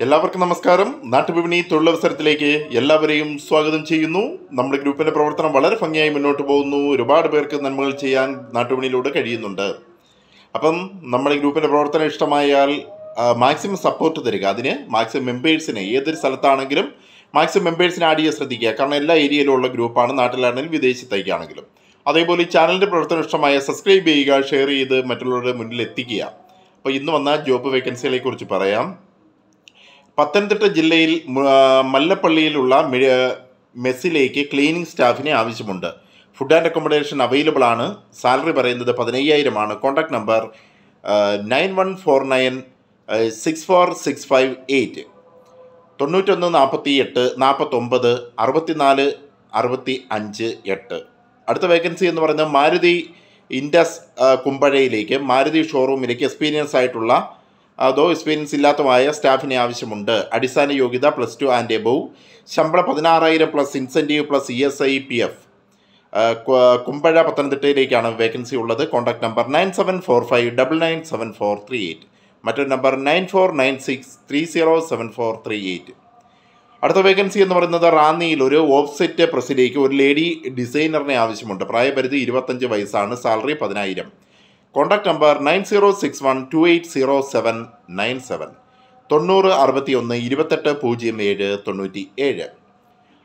എല്ലാവർക്കും നമസ്കാരം. നാട്ടുവിപണി തൊഴിലവസരത്തിലേക്ക് എല്ലാവരെയും സ്വാഗതം ചെയ്യുന്നു. നമ്മുടെ ഗ്രൂപ്പിൻ്റെ പ്രവർത്തനം വളരെ ഭംഗിയായി മുന്നോട്ട് പോകുന്നു. ഒരുപാട് പേർക്ക് നന്മകൾ ചെയ്യാൻ നാട്ടുവിപണിയിലൂടെ കഴിയുന്നുണ്ട്. അപ്പം നമ്മുടെ ഗ്രൂപ്പിൻ്റെ പ്രവർത്തനം ഇഷ്ടമായാൽ മാക്സിമം സപ്പോർട്ട് തരിക. അതിന് മാക്സിമം മെമ്പേഴ്സിനെ ഏതൊരു സ്ഥലത്താണെങ്കിലും മാക്സിമം മെമ്പേഴ്സിനെ ആഡ് ചെയ്യാൻ ശ്രദ്ധിക്കുക. കാരണം എല്ലാ ഏരിയയിലുള്ള ഗ്രൂപ്പാണ്, നാട്ടിലാണെങ്കിലും വിദേശത്തേക്കാണെങ്കിലും. അതേപോലെ ഈ ചാനലിൻ്റെ പ്രവർത്തനം ഇഷ്ടമായ സബ്സ്ക്രൈബ് ചെയ്യുക, ഷെയർ ചെയ്ത് മറ്റുള്ളവരുടെ മുന്നിൽ എത്തിക്കുക. അപ്പോൾ ഇന്ന് വന്ന ജോബ് വേക്കൻസികളെ കുറിച്ച് പറയാം. പത്തനംതിട്ട ജില്ലയിൽ മല്ലപ്പള്ളിയിലുള്ള മെസ്സിലേക്ക് ക്ലീനിങ് സ്റ്റാഫിനെ ആവശ്യമുണ്ട്. ഫുഡ് ആൻഡ് അക്കോമഡേഷൻ അവൈലബിൾ ആണ്. സാലറി പറയുന്നത് 15,000 ആണ്. Contact number 91496465 91 48 49 64 65 8. അടുത്ത വേക്കൻസി എന്ന് പറയുന്നത് മാരുതി ഇൻഡസ് കുമ്പഴയിലേക്ക്, മാരുതി ഷോറൂമിലേക്ക് എക്സ്പീരിയൻസ് ആയിട്ടുള്ള എക്സ്പീരിയൻസ് ഇല്ലാത്തതായ സ്റ്റാഫിനെ ആവശ്യമുണ്ട്. അടിസ്ഥാന യോഗ്യത +2 ആൻഡ് എബോവ്. ശമ്പളം 16,000 plus incentive plus ESI PF. Kumbazha പത്തനംതിട്ടയിലേക്കാണ് വേക്കൻസി ഉള്ളത്. Contact number 9745997438. മറ്റൊരു നമ്പർ 9496307438. അടുത്ത വേക്കൻസി എന്ന് പറയുന്നത് റാന്നിയിൽ ഒരു ഓഫ്സെറ്റ് പ്രസ്സിലേക്ക് ഒരു ലേഡി ഡിസൈനറിനെ ആവശ്യമുണ്ട്. പ്രായപരിധി 25 വയസ്സാണ്. സാലറി 10,000. Contact number 9061280797 9061 2807 97.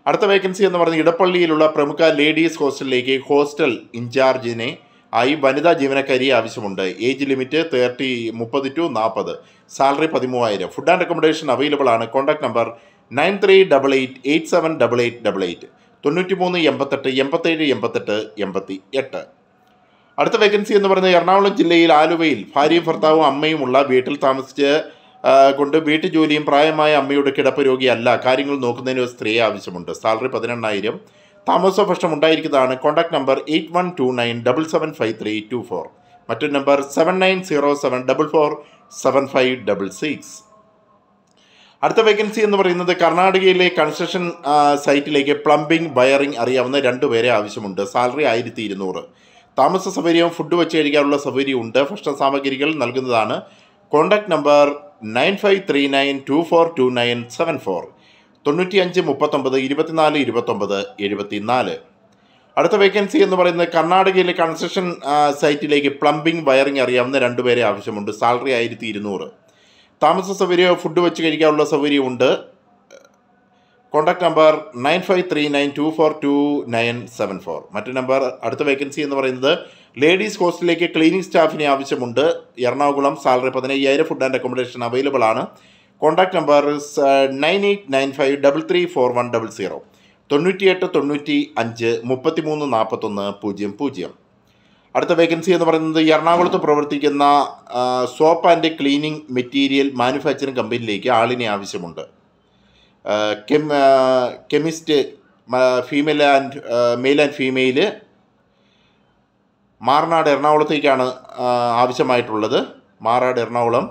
അടുത്ത വേക്കൻസി എന്ന് പറയുന്നത് ഇടപ്പള്ളിയിലുള്ള പ്രമുഖ ലേഡീസ് ഹോസ്റ്റലിലേക്ക് ഹോസ്റ്റൽ ഇൻചാർജിനെ ആയി വനിതാ ജീവനക്കാരിയെ ആവശ്യമുണ്ട്. Age limit 30 to 40. Salary 13,000. Food and accommodation available ആണ്. Contact number 9388878888 93 88 87 88 88. അടുത്ത വേക്കൻസി എന്ന് പറയുന്നത് എറണാകുളം ജില്ലയിൽ ആലുവയിൽ ഭാര്യയും ഭർത്താവും അമ്മയുമുള്ള വീട്ടിൽ താമസിച്ച് കൊണ്ട് വീട്ടുജോലിയും പ്രായമായ അമ്മയുടെ കിടപ്പ് രോഗിയല്ല, കാര്യങ്ങൾ നോക്കുന്നതിന് ഒരു സ്ത്രീയെ ആവശ്യമുണ്ട്. സാലറി 18,000. താമസ ഭക്ഷണം ഉണ്ടായിരിക്കുന്നതാണ്. Contact number 8129775324. മറ്റൊരു നമ്പർ 7907447566. അടുത്ത വേക്കൻസി എന്ന് പറയുന്നത് കർണാടകയിലെ കൺസ്ട്രക്ഷൻ സൈറ്റിലേക്ക് പ്ലംബിംഗ് വയറിംഗ് അറിയാവുന്ന 2 പേരെ ആവശ്യമുണ്ട്. സാലറി 1,200. താമസ സൗകര്യവും ഫുഡ് വെച്ച് കഴിക്കാനുള്ള സൗകര്യമുണ്ട്. ഭക്ഷണ സാമഗ്രികൾ നൽകുന്നതാണ്. Contact number 9539242974 95 39 24 29 74. അടുത്ത വേക്കൻസി എന്ന് പറയുന്നത് കർണാടകയിലെ കൺസ്ട്രക്ഷൻ സൈറ്റിലേക്ക് പ്ലംബിംഗ് വയറിംഗ് അറിയാവുന്ന 2 പേരെ ആവശ്യമുണ്ട്. സാലറി 1,200. താമസ സൗകര്യവും ഫുഡ് വെച്ച് കഴിക്കാനുള്ള സൗകര്യമുണ്ട്. Contact number 9539242974. മറ്റു നമ്പർ. അടുത്ത വേക്കൻസി എന്ന് പറയുന്നത് ലേഡീസ് ഹോസ്റ്റലിലേക്ക് ക്ലീനിങ് സ്റ്റാഫിനെ ആവശ്യമുണ്ട്. Ernakulam. Salary 15,000. Food and accommodation available ആണ്. Contact number 9895334100 98 95 33 41 00. അടുത്ത വേക്കൻസി എന്ന് പറയുന്നത് എറണാകുളത്ത് പ്രവർത്തിക്കുന്ന soap and cleaning material manufacturing കമ്പനിയിലേക്ക് ആളിനെ ആവശ്യമുണ്ട്. Chemist male and female. Maranad എറണാകുളത്തേക്കാണ് ആവശ്യമായിട്ടുള്ളത്. മാറാട് എറണാകുളം.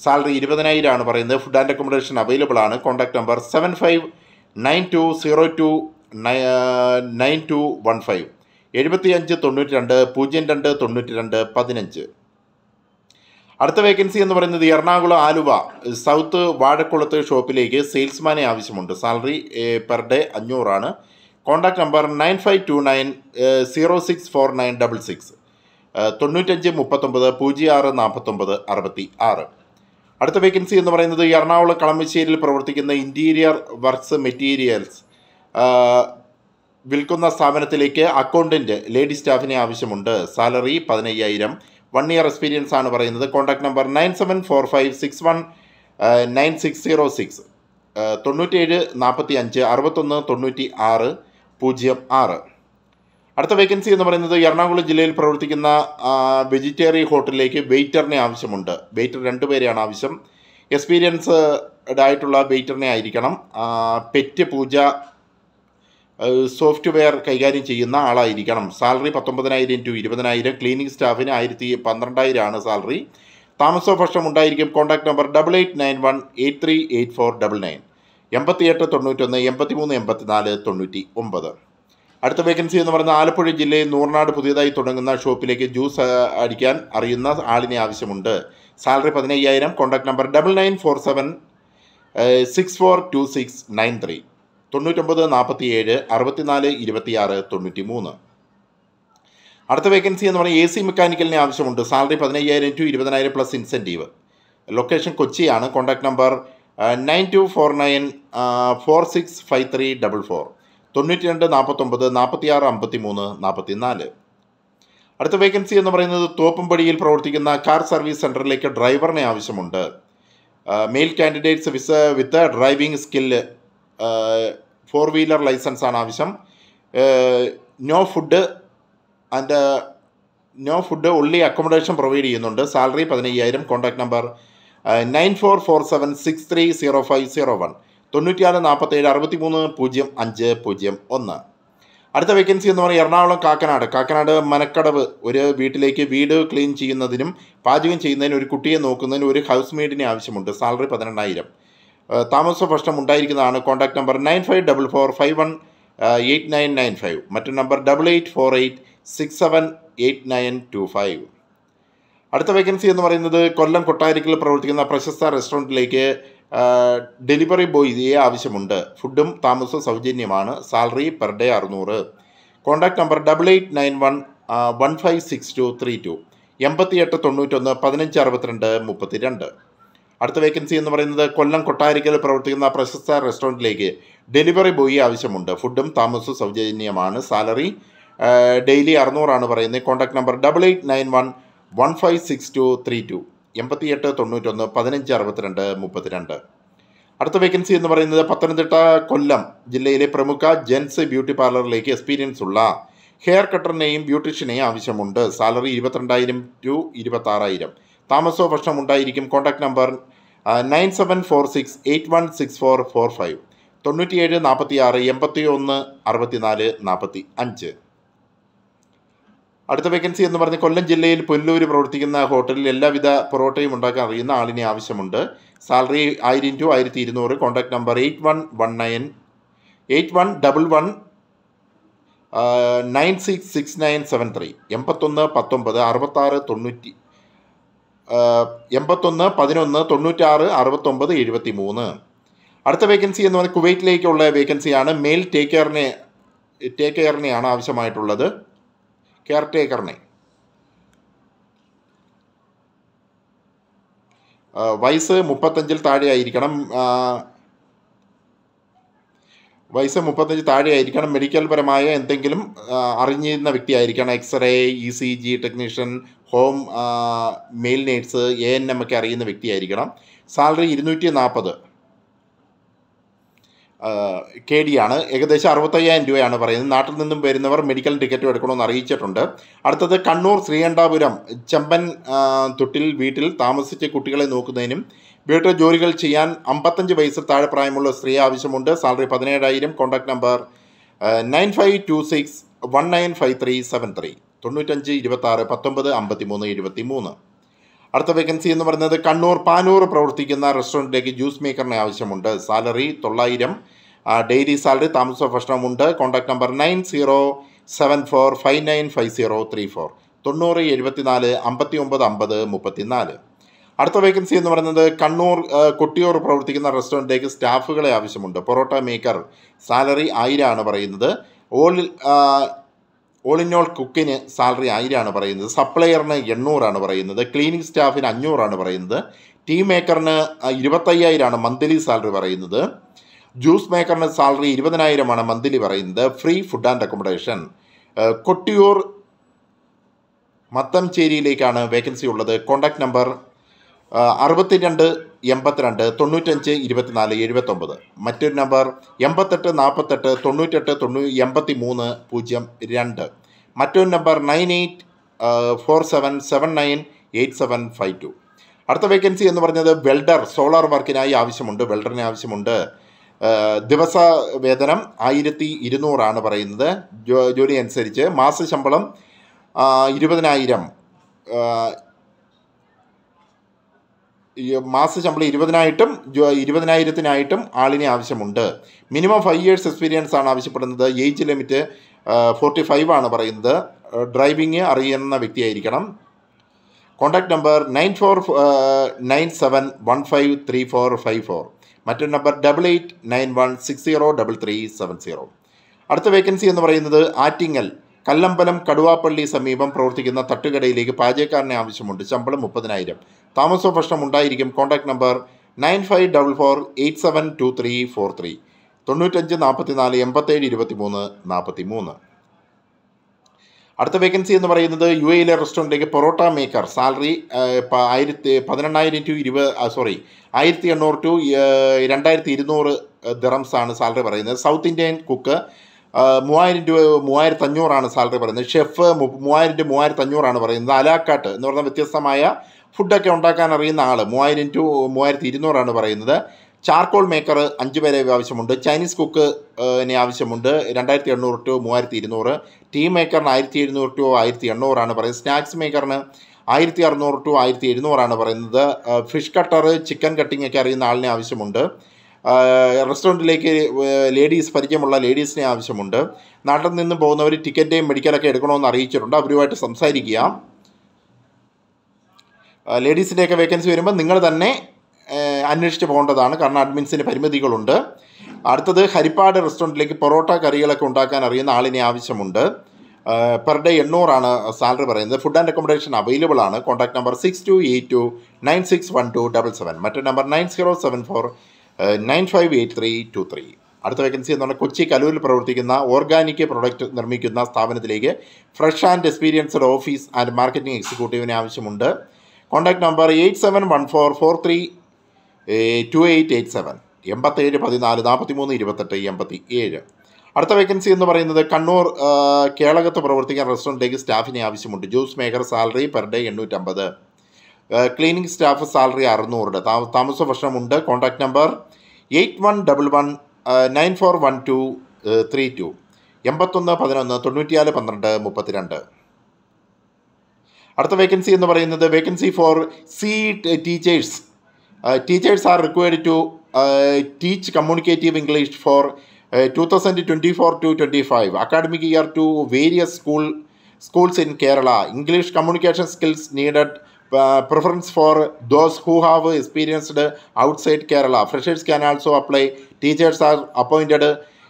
സാലറി 20,000 ആണ് പറയുന്നത്. ഫുഡ് ആൻഡ് അക്കോമഡേഷൻ അവൈലബിൾ ആണ്. Contact number 7592029215 75 92 02 92 15. അടുത്ത വേക്കൻസി എന്ന് പറയുന്നത് എറണാകുളം ആലുവ സൗത്ത് വാഴക്കുളത്ത് ഷോപ്പിലേക്ക് സെയിൽസ്മാനെ ആവശ്യമുണ്ട്. സാലറി പെർ ഡേ 500 ആണ്. Contact number 9529064966 95 39 06 49 66. അടുത്ത വേക്കൻസി എന്ന് പറയുന്നത് എറണാകുളം കളമശ്ശേരിയിൽ പ്രവർത്തിക്കുന്ന ഇൻറ്റീരിയർ വർക്ക്സ് മെറ്റീരിയൽസ് വിൽക്കുന്ന സ്ഥാപനത്തിലേക്ക് അക്കൗണ്ടൻറ്റ് ലേഡി സ്റ്റാഫിനെ ആവശ്യമുണ്ട്. സാലറി 15,000. 1 year എക്സ്പീരിയൻസ് ആണ് പറയുന്നത്. Contact number 9745619606 97 45 61 96 06. അടുത്ത വേക്കൻസി എന്ന് പറയുന്നത് എറണാകുളം ജില്ലയിൽ പ്രവർത്തിക്കുന്ന വെജിറ്റേറിയൻ ഹോട്ടലിലേക്ക് വെയ്റ്ററിനെ ആവശ്യമുണ്ട്. വെയ്റ്റർ 2 പേരെയാണ് ആവശ്യം. എക്സ്പീരിയൻസ്ഡ് ആയിട്ടുള്ള വെയ്റ്ററിനെ ആയിരിക്കണം. പെറ്റ് പൂജ സോഫ്റ്റ്വെയർ കൈകാര്യം ചെയ്യുന്ന ആളായിരിക്കണം. Salary 19,000 to 20,000. ക്ലീനിങ് സ്റ്റാഫിന് 12,000 ആണ് സാലറി. താമസ ഭക്ഷണം ഉണ്ടായിരിക്കും. Contact number 8891838499 88 91 83 84 99. അടുത്ത വേക്കൻസി എന്ന് പറയുന്നത് ആലപ്പുഴ ജില്ലയിൽ നൂർനാട് പുതിയതായി തുടങ്ങുന്ന ഷോപ്പിലേക്ക് ജ്യൂസ് അടിക്കാൻ അറിയുന്ന ആളിനെ ആവശ്യമുണ്ട്. സാലറി 15,000. Contact number 9947 642693 9947 64 26 93. അടുത്ത വേക്കൻസി എന്ന് പറഞ്ഞാൽ AC മെക്കാനിക്കലിനെ ആവശ്യമുണ്ട്. Salary 15,000 to 20,000 plus incentive. Location കൊച്ചിയാണ്. Contact number 9249465344 9249465344. അടുത്ത വേക്കൻസി എന്ന് പറയുന്നത് തോപ്പുംപടിയിൽ പ്രവർത്തിക്കുന്ന കാർ സർവീസ് സെൻറ്ററിലേക്ക് ഡ്രൈവറിനെ ആവശ്യമുണ്ട്. Male candidates with driving skill, four wheeler licence ആണ് ആവശ്യം. No food only accommodation provide ചെയ്യുന്നുണ്ട്. സാലറി 15,000. Contact number 9447630501 9647630501. അടുത്ത വേക്കൻസി എന്ന് പറയുന്നത് എറണാകുളം കാക്കനാട് മനക്കടവ് ഒരു വീട്ടിലേക്ക് വീട് ക്ലീൻ ചെയ്യുന്നതിനും പാചകം ചെയ്യുന്നതിനും ഒരു കുട്ടിയെ നോക്കുന്നതിനും ഒരു ഹൗസ് മെയ്ഡിനെ ആവശ്യമുണ്ട്. സാലറി 12,000. താമസ പ്രശ്നം ഉണ്ടായിരിക്കുന്നതാണ്. Contact number 9544518995. മറ്റൊരു നമ്പർ 8848678925. അടുത്ത വേക്കൻസി എന്ന് പറയുന്നത് കൊല്ലം കൊട്ടാരക്കരയിൽ പ്രവർത്തിക്കുന്ന പ്രശസ്ത റെസ്റ്റോറൻറ്റിലേക്ക് ഡെലിവറി ബോയിയെ ആവശ്യമുണ്ട്. ഫുഡും താമസവും സൗജന്യമാണ്. Salary per day 600. Contact number 8891156232 8891 1562 അടുത്ത വേക്കൻസി എന്ന് പറയുന്നത് കൊല്ലം കൊട്ടാരക്കരയിൽ പ്രവർത്തിക്കുന്ന പ്രശസ്ത റെസ്റ്റോറൻറ്റിലേക്ക് ഡെലിവറി ബോയി ആവശ്യമുണ്ട്. ഫുഡും താമസവും സൗജന്യമാണ്. സാലറി ഡെയിലി 600 പറയുന്നത്. കോൺടാക്ട് നമ്പർ 8891156232 8891 1562 അടുത്ത വേക്കൻസി എന്ന് പറയുന്നത് പത്തനംതിട്ട കൊല്ലം ജില്ലയിലെ പ്രമുഖ ജെൻസ് ബ്യൂട്ടി പാർലറിലേക്ക് എക്സ്പീരിയൻസ് ഉള്ള ഹെയർ കട്ടറിനെയും ബ്യൂട്ടീഷ്യനെയും ആവശ്യമുണ്ട്. Salary 22,000 to 26,000. താമസവും ഭക്ഷണം ഉണ്ടായിരിക്കും. Contact number 9746816445 9746816445. അടുത്ത വേക്കൻസി എന്ന് പറഞ്ഞ് കൊല്ലം ജില്ലയിൽ പുല്ലൂർ പ്രവർത്തിക്കുന്ന ഹോട്ടലിൽ എല്ലാവിധ പൊറോട്ടയും ഉണ്ടാക്കാൻ അറിയുന്ന ആളിനെ ആവശ്യമുണ്ട്. Salary 1000 to 1200. കോൺടാക്ട് നമ്പർ 8119966973 8119 66 99 അടുത്ത വേക്കൻസി എന്ന് പറഞ്ഞാൽ കുവൈറ്റിലേക്കുള്ള വേക്കൻസിയാണ്. മെയിൽ ടേക്ക് കെയറിനെയാണ് ആവശ്യമായിട്ടുള്ളത്. കെയർ ടേക്കറിനെ. വയസ്സ് 35 താഴെ ആയിരിക്കണം. മെഡിക്കൽ പരമായ എന്തെങ്കിലും അറിഞ്ഞിരുന്ന വ്യക്തിയായിരിക്കണം. X-ray, ECG technician, home male nurse, ANM ഒക്കെ അറിയുന്ന വ്യക്തിയായിരിക്കണം. സാലറി 240 KD ആണ്. ഏകദേശം 65,000 രൂപയാണ് പറയുന്നത്. നാട്ടിൽ നിന്നും വരുന്നവർ മെഡിക്കൽ ടിക്കറ്റും എടുക്കണമെന്ന് അറിയിച്ചിട്ടുണ്ട്. അടുത്തത് കണ്ണൂർ ശ്രീകണ്ഠാപുരം ചെമ്പൻ തൊട്ടിൽ വീട്ടിൽ താമസിച്ച് കുട്ടികളെ നോക്കുന്നതിനും വീട്ടു ജോലികൾ ചെയ്യാൻ 55 വയസ്സിൽ താഴെ പ്രായമുള്ള സ്ത്രീ ആവശ്യമുണ്ട്. സാലറി 17,000. കോൺടാക്ട് നമ്പർ 9526195373 9526 1953 അടുത്ത വേക്കൻസി എന്ന് പറയുന്നത് കണ്ണൂർ പാനൂർ പ്രവർത്തിക്കുന്ന റെസ്റ്റോറൻറ്റിലേക്ക് ജ്യൂസ് മേക്കറിനെ ആവശ്യമുണ്ട്. സാലറി 9,000. ഡെയിലി സാലറി, താമസ ഭക്ഷണമുണ്ട്. Contact number 9074595034 9074 5950 34. അടുത്ത വേക്കൻസി എന്ന് പറയുന്നത് കണ്ണൂർ കൊട്ടിയൂർ പ്രവർത്തിക്കുന്ന റെസ്റ്റോറൻറ്റിലേക്ക് സ്റ്റാഫുകളെ ആവശ്യമുണ്ട്. പൊറോട്ട മേക്കർ. സാലറി 1000 ആണ് പറയുന്നത്. ഓൾ ഇൻ ഓൾ കുക്കിന് സാലറി 1000 ആണ് പറയുന്നത്. സപ്ലയറിന് 800 ആണ് പറയുന്നത്. ക്ലീനിങ് സ്റ്റാഫിന് 500 ആണ് പറയുന്നത്. ടീ മേക്കറിന് 25,000 ആണ് മന്ത്ലി സാലറി പറയുന്നത്. ജ്യൂസ് മേക്കറിന് സാലറി 20,000 ആണ് മന്ത്ലി പറയുന്നത്. Free food and accommodation. Kottiyoor മത്തംചേരിയിലേക്കാണ് വേക്കൻസി ഉള്ളത്. Contact number 62 82 95 24 79. മറ്റൊരു നമ്പർ 88 48 98 83 02. മറ്റൊരു നമ്പർ 9847798752. അടുത്ത വേക്കൻസി എന്ന് പറഞ്ഞത് വെൽഡർ, സോളാർ വർക്കിനായി ആവശ്യമുണ്ട്. വെൽഡറിന് ആവശ്യമുണ്ട്. ദിവസ വേതനം 1200 ആണ് പറയുന്നത്. ജോലി അനുസരിച്ച് മാസശമ്പളം 20,000. മാസശമ്പളം 20,000-ത്തിനായിട്ടും ആളിനെ ആവശ്യമുണ്ട്. മിനിമം 5 years എക്സ്പീരിയൻസ് ആണ് ആവശ്യപ്പെടുന്നത്. ഏജ് ലിമിറ്റ് 45 ആണ് പറയുന്നത്. ഡ്രൈവിംഗ് അറിയുന്ന വ്യക്തിയായിരിക്കണം. കോൺടാക്ട് നമ്പർ 9497153454 മറ്റൊരു നമ്പർ 8891603370. അടുത്ത വേക്കൻസി എന്ന് പറയുന്നത് ആറ്റിങ്ങൽ കല്ലമ്പലം കടുവാപ്പള്ളി സമീപം പ്രവർത്തിക്കുന്ന തട്ടുകടയിലേക്ക് പാചകക്കാരനെ ആവശ്യമുണ്ട്. ശമ്പളം 30,000. താമസ ഭക്ഷണം ഉണ്ടായിരിക്കും. Contact number 9544872343 95 44 87 23 43. അടുത്ത വേക്കൻസി എന്ന് പറയുന്നത് UAE റെസ്റ്റോറൻറ്റിലേക്ക് parotta maker. Salary 18,000 to 1,800 to 2,200 dirhams ആണ് സാലറി പറയുന്നത്. South Indian cook 3,000 to 3,500 salary പറയുന്നത്. ഷെഫ് 3,000 to 3,500 പറയുന്നത്. അലാക്കാട്ട് എന്ന് പറഞ്ഞാൽ വ്യത്യസ്തമായ ഫുഡൊക്കെ ഉണ്ടാക്കാൻ അറിയുന്ന ആൾ 3,000 to 3,200 പറയുന്നത്. ചാർക്കോൾ മേക്കർ 5 പേരെ ആവശ്യമുണ്ട്. ചൈനീസ് കുക്ക് ആവശ്യമുണ്ട് 2,800 to 3,200. ടീ മേക്കറിന് 1,700 to 1,800 പറയുന്നത്. സ്നാക്സ് മേക്കറിന് 1,600 to 1,700 പറയുന്നത്. ഫിഷ് കട്ടർ ചിക്കൻ കട്ടിംഗ് ഒക്കെ അറിയുന്ന ആളിനെ ആവശ്യമുണ്ട്. റെസ്റ്റോറൻറ്റിലേക്ക് പരിചയമുള്ള ലേഡീസിനെ ആവശ്യമുണ്ട്. നാട്ടിൽ നിന്ന് പോകുന്നവർ ടിക്കറ്റും മെഡിക്കലൊക്കെ എടുക്കണമെന്ന് അറിയിച്ചിട്ടുണ്ട്. അവരുമായിട്ട് സംസാരിക്കുക. ലേഡീസിൻ്റെയൊക്കെ വേക്കൻസി വരുമ്പോൾ നിങ്ങൾ തന്നെ അന്വേഷിച്ച് പോകേണ്ടതാണ്, കാരണം അഡ്മിൻസിന് പരിമിതികളുണ്ട്. അടുത്തത് ഹരിപ്പാട് റെസ്റ്റോറൻറ്റിലേക്ക് പൊറോട്ട കറികളൊക്കെ ഉണ്ടാക്കാൻ അറിയുന്ന ആളിനെ ആവശ്യമുണ്ട്. പെർ ഡേ 800 സാലറി പറയുന്നത്. ഫുഡ് ആൻഡ് അക്കോമഡേഷൻ അവൈലബിൾ ആണ്. Contact number 6282961277. മറ്റൊരു നമ്പർ 9074958323. അടുത്ത വേക്കൻസി എന്ന് പറഞ്ഞാൽ കൊച്ചി കലൂരിൽ പ്രവർത്തിക്കുന്ന ഓർഗാനിക് പ്രൊഡക്റ്റ് നിർമ്മിക്കുന്ന സ്ഥാപനത്തിലേക്ക് fresh and experienced office and marketing എക്സിക്യൂട്ടീവിനെ ആവശ്യമുണ്ട്. Contact number 8714432887 87 14 43 28 87. അടുത്ത വേക്കൻസി എന്ന് പറയുന്നത് കണ്ണൂർ കേളകത്ത് പ്രവർത്തിക്കുന്ന റെസ്റ്റോറൻറ്റിലേക്ക് സ്റ്റാഫിനെ ആവശ്യമുണ്ട്. Juice maker salary per day 850. Cleaning staff salary 600. താമസ ഭക്ഷണമുണ്ട്. Contact number 8111941232 81 11 94 12 32. അടുത്ത വേക്കൻസി എന്ന് പറയുന്നത് vacancy four teachers. Teachers are required to teach communicative English for 2024 to 25 academic year to various schools in Kerala. English communication skills needed. Preference for those who have experienced outside Kerala. Freshers can also apply. Teachers are appointed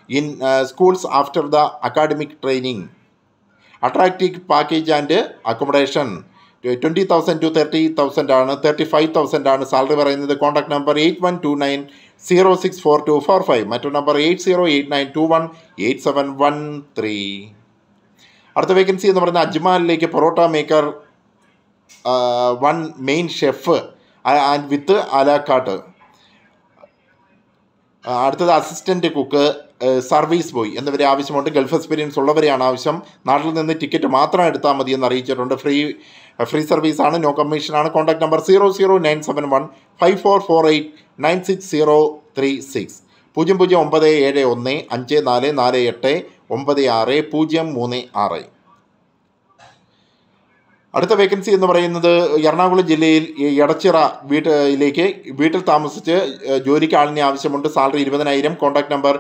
in schools after the academic training. Attractive package and accommodation 20,000 to 30,000 ആണ്. 35,000 ആണ് salary പറയുന്നത്. Contact number 8129064245. മറ്റൊരു നമ്പർ 8089218713. അടുത്ത vacancy എന്ന് പറയുന്നത് അജ്മാലിലേക്ക് parotta maker 1 main chef and with a la carte. അടുത്തത് അസിസ്റ്റൻറ്റ് കുക്ക്, സർവീസ് ബോയ് എന്നിവരെ ആവശ്യമുണ്ട്. ഗൾഫ് എക്സ്പീരിയൻസ് ഉള്ളവരെയാണ് ആവശ്യം. നാട്ടിൽ നിന്ന് ടിക്കറ്റ് മാത്രം എടുത്താൽ മതി എന്ന് അറിയിച്ചിട്ടുണ്ട്. ഫ്രീ സർവീസാണ്, നോ കമ്മീഷനാണ്. Contact number 0097154489636 00971544896036. അടുത്ത വേക്കൻസി എന്ന് പറയുന്നത് എറണാകുളം ജില്ലയിൽ എടച്ചിറ വീട്ടിൽ താമസിച്ച് ജോലിക്ക് ആളിനെ ആവശ്യമുണ്ട്. സാലറി 20,000. Contact number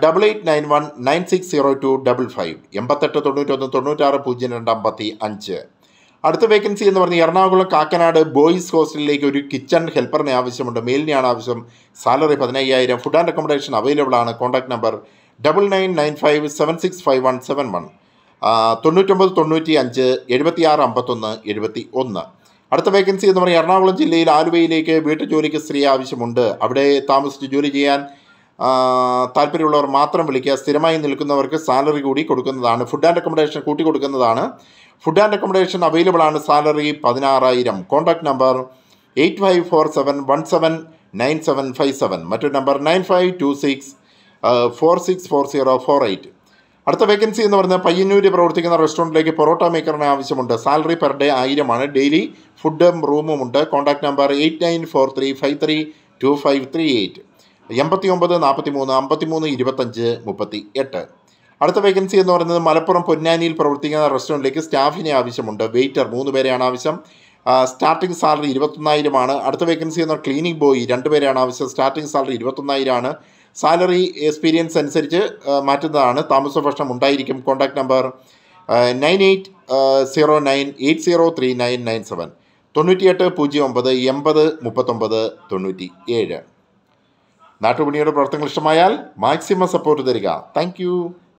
8891960255 8891960255. അടുത്ത വേക്കൻസി എന്ന് പറഞ്ഞാൽ എറണാകുളം കാക്കനാട് ബോയ്സ് ഹോസ്റ്റലിലേക്ക് ഒരു കിച്ചൺ ഹെൽപ്പറിനെ ആവശ്യമുണ്ട്. മെയിലിനെയാണ് ആവശ്യം. Salary 15,000. Food and accommodation available ആണ്. Contact number 9995765171 99 95 76 51 71. അടുത്ത വേക്കൻസി എന്ന് പറഞ്ഞാൽ എറണാകുളം ജില്ലയിൽ ആലുവയിലേക്ക് വീട്ടുജോലിക്ക് സ്ത്രീ ആവശ്യമുണ്ട്. അവിടെ താമസിച്ച് ജോലി ചെയ്യാൻ താല്പര്യമുള്ളവർ മാത്രം വിളിക്കുക. സ്ഥിരമായി നിൽക്കുന്നവർക്ക് സാലറി കൂടി കൊടുക്കുന്നതാണ്. ഫുഡ് ആൻഡ് അക്കോമഡേഷൻ കൂട്ടി കൊടുക്കുന്നതാണ്. ഫുഡ് ആൻഡ് അക്കോമഡേഷൻ അവൈലബിൾ ആണ്. സാലറി 16,000. Contact number 8547179757. മറ്റൊരു നമ്പർ 9526464048. അടുത്ത വേക്കൻസി എന്ന് പറയുന്നത് പയ്യന്നൂർ പ്രവർത്തിക്കുന്ന റെസ്റ്റോറൻറ്റിലേക്ക് പൊറോട്ട മേക്കറിനെ ആവശ്യമുണ്ട്. സാലറി പെർ ഡേ 1000 ഡെയിലി ഫുഡും റൂമും ഉണ്ട്. Contact number 8943532538 89 43 53 25 38. അടുത്ത വേക്കൻസി എന്ന് പറയുന്നത് മലപ്പുറം പൊന്നാനിയിൽ പ്രവർത്തിക്കുന്ന റെസ്റ്റോറൻറ്റിലേക്ക് സ്റ്റാഫിനെ ആവശ്യമുണ്ട്. വെയിറ്റർ 3 പേരെയാണ് ആവശ്യം. സ്റ്റാർട്ടിംഗ് സാലറി 21,000 അടുത്ത വേക്കൻസി എന്ന് പറഞ്ഞാൽ ക്ലീനിങ് ബോയ് 2 പേരെയാണ് ആവശ്യം. സ്റ്റാർട്ടിംഗ് സാലറി 21,000 സാലറി എക്സ്പീരിയൻസ് അനുസരിച്ച് മാറ്റുന്നതാണ്. താമസ ഭക്ഷണം ഉണ്ടായിരിക്കും. Contact number 9809803997 9809 80 39 97. നാട്ടുപണിയുടെ പ്രവർത്തനങ്ങൾ ഇഷ്ടമായാൽ മാക്സിമം സപ്പോർട്ട് തരിക. താങ്ക്